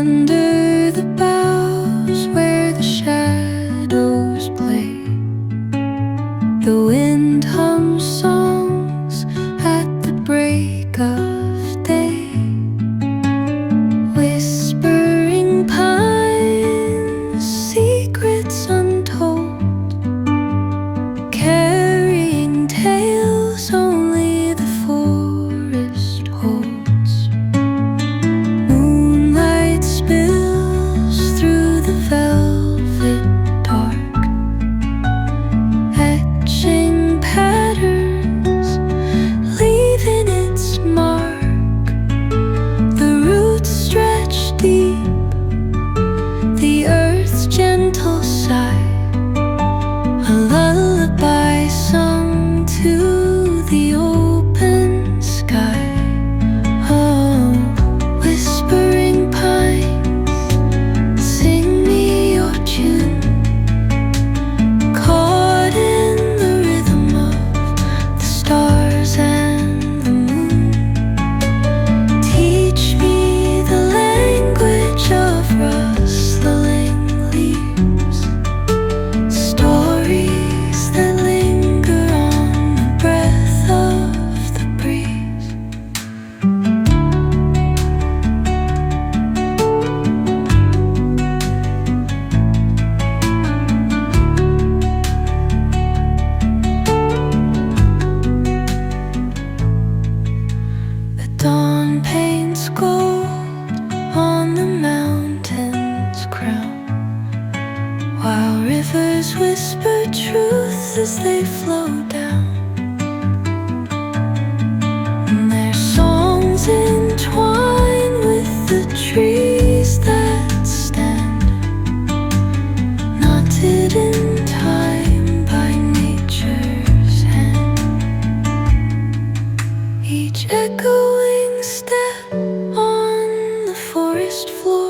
Under the boughs where the shadows play, the wind hums songs at the break of day. Whispering pines, secrets untold, carrying tales only the forest holds. Moonlight spills through the velvet dark, etching patterns, leaving its mark. The roots stretch deep, the earth's gentle sigh, a lullaby sung to the open sky. Oh, whispering pines, sing me your tune, caught in the rhythm of the stars and the moon. Teach me the language of rustling leaves, stories that linger on the breath of the breeze. The dawn paints gold on the mountain's crown, while rivers whisper truth as they flow down. And their songs entwine with the trees that stand, knotted in time by nature's hand. Each echoing step on the forest floor